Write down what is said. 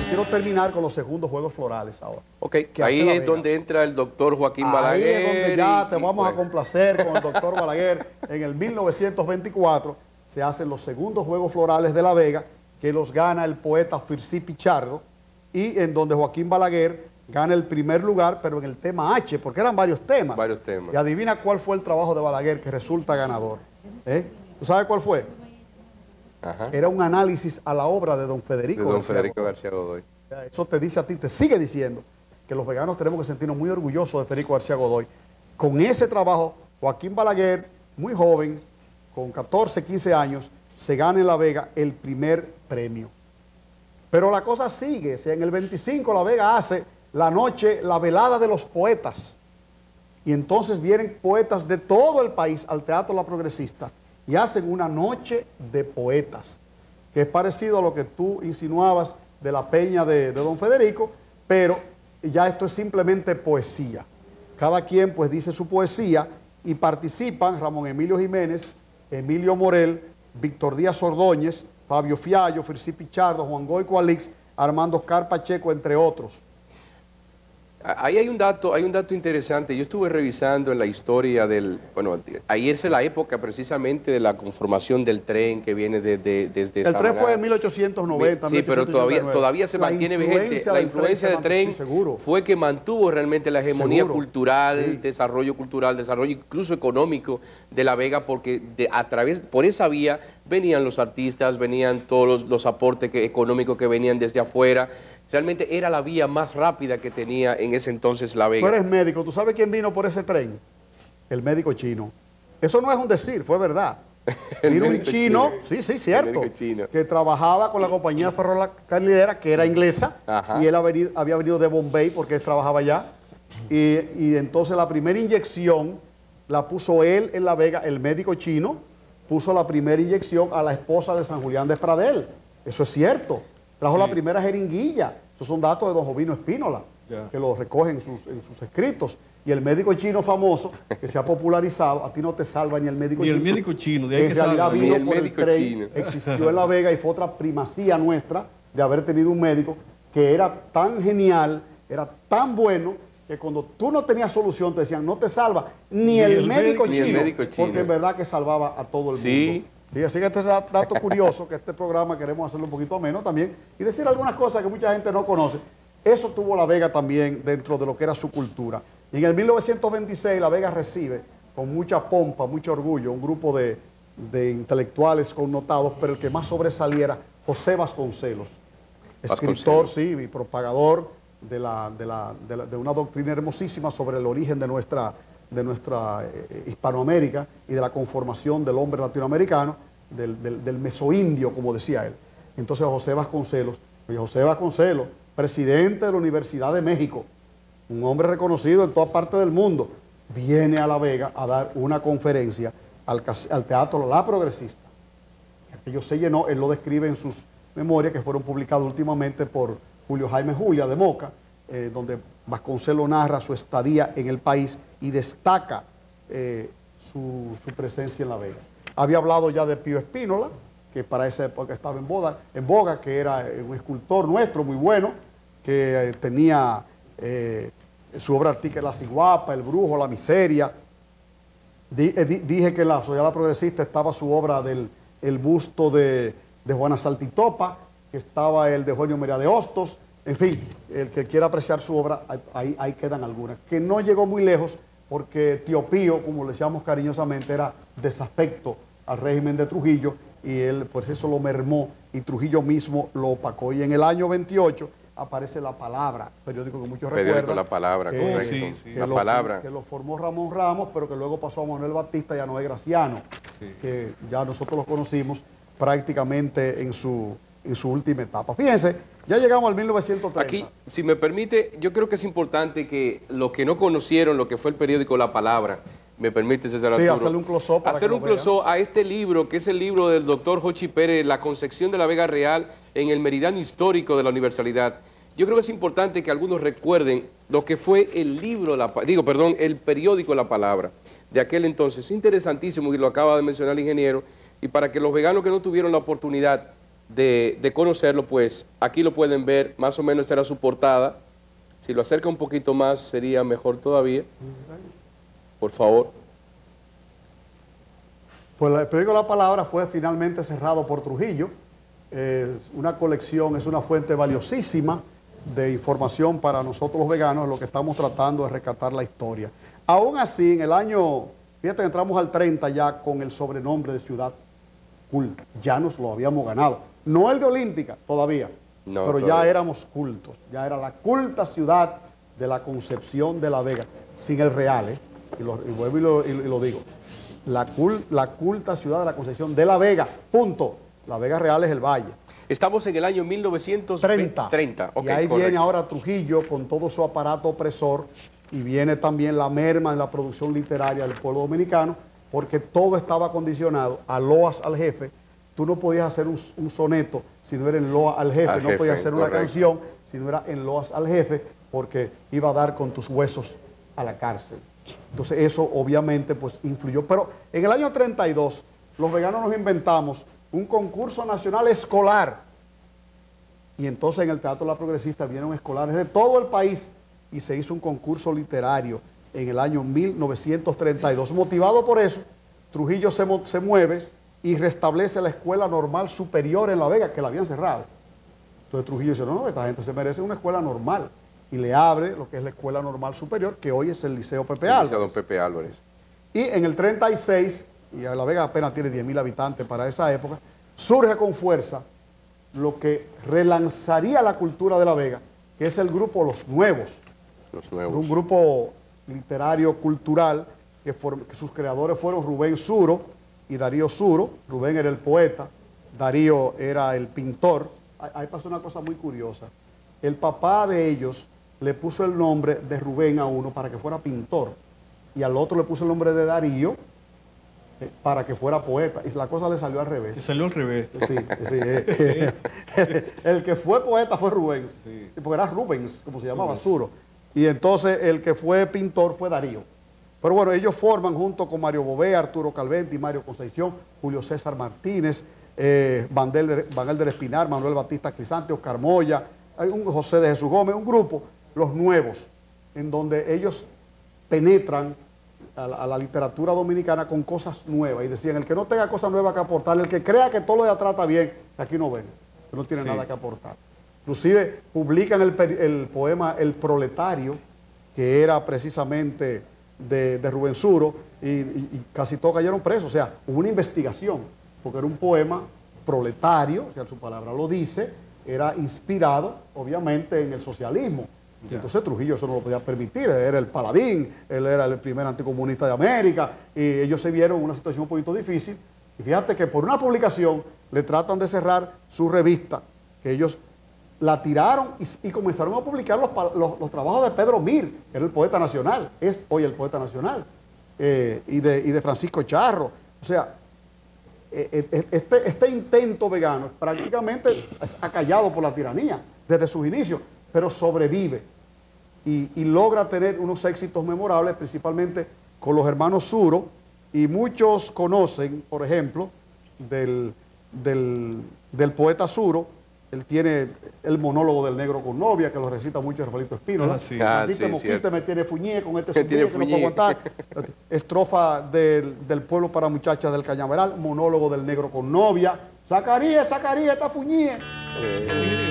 Quiero terminar con los segundos Juegos Florales ahora. Ok, ahí es donde entra el doctor Joaquín Balaguer. Ahí es donde ya te vamos a complacer con el doctor Balaguer. En el 1924 se hacen los segundos Juegos Florales de La Vega, que los gana el poeta Fircí Pichardo, y en donde Joaquín Balaguer gana el primer lugar, pero en el tema H, porque eran varios temas. Varios temas. Y adivina cuál fue el trabajo de Balaguer que resulta ganador. ¿Tú sabes cuál fue? Ajá. Era un análisis a la obra de don Federico, García Godoy. Eso te dice a ti, te sigue diciendo que los veganos tenemos que sentirnos muy orgullosos de Federico García Godoy. Con ese trabajo, Joaquín Balaguer, muy joven, con 14, 15 años, se gana en La Vega el primer premio. Pero la cosa sigue. O sea, en el 25 La Vega hace la noche, la velada de los poetas. Y entonces vienen poetas de todo el país al Teatro La Progresista y hacen una noche de poetas, que es parecido a lo que tú insinuabas de la peña de don Federico, pero ya esto es simplemente poesía. Cada quien pues dice su poesía y participan Ramón Emilio Jiménez, Emilio Morel, Víctor Díaz Ordóñez, Fabio Fiallo, Fircí Pichardo, Juan Goico Alix, Armando Oscar Pacheco, entre otros. Ahí hay un dato interesante. Yo estuve revisando en la historia del... Bueno, ahí es la época precisamente de la conformación del tren que viene desde El tren fue en 1890. Sí, pero todavía se mantiene vigente. La influencia del tren fue que mantuvo realmente la hegemonía cultural, desarrollo incluso económico de La Vega, porque por esa vía venían los artistas, venían todos los aportes económicos que venían desde afuera. Realmente era la vía más rápida que tenía en ese entonces La Vega. Tú eres médico, ¿tú sabes quién vino por ese tren? El médico chino. Eso no es un decir, fue verdad. Vino un chino, sí, cierto, que trabajaba con la compañía ferrocarrilera, que era inglesa, y él había venido de Bombay porque él trabajaba allá. Y entonces la primera inyección la puso él en La Vega, el médico chino, puso la primera inyección a la esposa de San Julián de Pradel. Eso es cierto. Trajo la primera jeringuilla. Esos son datos de don Jovino Espínola, que lo recogen en sus escritos. Y el médico chino famoso, que se ha popularizado, a ti no te salva ni el médico chino. Ni el médico chino, de ahí en que realidad salva. vino por el tren, existió en La Vega y fue otra primacía nuestra de haber tenido un médico que era tan genial, era tan bueno, que cuando tú no tenías solución te decían, no te salva ni el médico chino, porque en verdad que salvaba a todo el mundo. Sí, así que este es un dato curioso, que este programa queremos hacerlo un poquito ameno también, y decir algunas cosas que mucha gente no conoce. Eso tuvo La Vega también dentro de lo que era su cultura. Y en el 1926 La Vega recibe con mucha pompa, mucho orgullo, un grupo de intelectuales connotados, pero el que más sobresaliera, José Vasconcelos, escritor, y propagador de una doctrina hermosísima sobre el origen de nuestra Hispanoamérica y de la conformación del hombre latinoamericano, del mesoindio, como decía él. Entonces José Vasconcelos, presidente de la Universidad de México, un hombre reconocido en toda parte del mundo, viene a La Vega a dar una conferencia al Teatro La Progresista. Aquello se llenó, él lo describe en sus memorias que fueron publicadas últimamente por Julio Jaime Julia de Moca, donde Vasconcelos narra su estadía en el país y destaca su presencia en La Vega. Había hablado ya de Pío Espínola, que para esa época estaba en boga, que era un escultor nuestro muy bueno, que tenía su obra artística La Ciguapa, El Brujo, La Miseria. Dije que en la Sociedad Progresista estaba su obra el busto de Juana Saltitopa, que estaba el de Eugenio María de Hostos. En fin, el que quiera apreciar su obra, ahí quedan algunas. Que no llegó muy lejos porque Tío Pío, como le decíamos cariñosamente, era desafecto al régimen de Trujillo y él pues eso lo mermó y Trujillo mismo lo opacó. Y en el año 28 aparece La Palabra, periódico que muchos recuerdan. La Palabra, correcto. La Palabra. Que lo formó Ramón Ramos, pero que luego pasó a Manuel Batista y a Noé Graciano, que ya nosotros los conocimos prácticamente en su última etapa. Fíjense, ya llegamos al 1930. Aquí, si me permite, yo creo que es importante que los que no conocieron lo que fue el periódico La Palabra, me permite, César Arturo, hacerle un close-up. Hacer un close-up a este libro, que es el libro del doctor Jochi Pérez, La Concepción de la Vega Real en el meridiano histórico de la Universalidad. Yo creo que es importante que algunos recuerden lo que fue el libro, el periódico La Palabra. de aquel entonces. Interesantísimo, y lo acaba de mencionar el ingeniero, y para que los veganos que no tuvieron la oportunidad de conocerlo, pues aquí lo pueden ver, más o menos esta era su portada. Si lo acerca un poquito más sería mejor todavía, por favor. Pues el periódico La Palabra fue finalmente cerrado por Trujillo. Una colección, es una fuente valiosísima de información para nosotros los veganos, lo que estamos tratando de rescatar la historia. Aún así, en el año, fíjate, entramos al 30 ya con el sobrenombre de ciudad culta. Ya nos lo habíamos ganado. No el de Olímpica, todavía, no, pero todavía. Ya éramos cultos. Ya era la culta ciudad de la Concepción de la Vega, sin el real, y vuelvo y lo digo. La culta ciudad de la Concepción de la Vega, punto. La Vega Real es el valle. Estamos en el año 1930. Okay, y ahí correcto. Viene ahora Trujillo con todo su aparato opresor, y viene también la merma en la producción literaria del pueblo dominicano, porque todo estaba condicionado a loas al jefe. Tú no podías hacer un soneto si no era en loa al jefe, no podías hacer una canción si no era en loas al jefe, porque iba a dar con tus huesos a la cárcel. Entonces eso obviamente pues influyó. Pero en el año 32 los veganos nos inventamos un concurso nacional escolar, y entonces en el Teatro La Progresista vinieron escolares de todo el país y se hizo un concurso literario en el año 1932. Motivado por eso, Trujillo se mueve y restablece la Escuela Normal Superior en La Vega, que la habían cerrado. Entonces Trujillo dice, no, esta gente se merece una escuela normal, y le abre lo que es la Escuela Normal Superior, que hoy es el Liceo Pepe Álvarez. Liceo Don Pepe Álvarez. Y en el 36, y La Vega apenas tiene 10.000 habitantes para esa época, surge con fuerza lo que relanzaría la cultura de La Vega, que es el grupo Los Nuevos. Los Nuevos. Un grupo literario cultural que sus creadores fueron Rubén Suro y Darío Suro. Rubén era el poeta, Darío era el pintor. Ahí pasó una cosa muy curiosa. El papá de ellos le puso el nombre de Rubén a uno para que fuera pintor, y al otro le puso el nombre de Darío para que fuera poeta, y la cosa le salió al revés. Le salió al revés. Sí. El que fue poeta fue Rubén, sí, porque era Rubens, como se llamaba, Suro. Y entonces el que fue pintor fue Darío. Pero bueno, ellos forman junto con Mario Bové, Arturo Calventi, Mario Concepción, Julio César Martínez, Van Elder Espinar, Manuel Batista Crisante, Oscar Moya, hay un José de Jesús Gómez, un grupo, Los Nuevos, en donde ellos penetran a la literatura dominicana con cosas nuevas, y decían, el que no tenga cosas nuevas que aportar, el que crea que todo lo de atrás está bien, aquí no ven, que no tiene nada que aportar. Inclusive publican el poema El Proletario, que era precisamente de Rubén Suro, y casi todos cayeron presos. O sea, hubo una investigación, porque era un poema proletario, o sea, su palabra lo dice, era inspirado obviamente en el socialismo. Y entonces Trujillo eso no lo podía permitir, era el paladín, él era el primer anticomunista de América, y ellos se vieron en una situación un poquito difícil, y fíjate que por una publicación le tratan de cerrar su revista, que ellos la tiraron y comenzaron a publicar los trabajos de Pedro Mir, que era el poeta nacional, es hoy el poeta nacional, y de Francisco Charro. O sea, este intento vegano prácticamente es acallado por la tiranía desde sus inicios, pero sobrevive y logra tener unos éxitos memorables, principalmente con los hermanos Suro, y muchos conocen, por ejemplo, del poeta Suro. Él tiene el monólogo del negro con novia, que lo recita mucho Rafaelito Espínola. Me tiene fuñé, con este fuñé, que no puedo aguantar. Estrofa del pueblo para muchachas del Cañaveral, monólogo del negro con novia. Zacarías, está fuñé. Sí.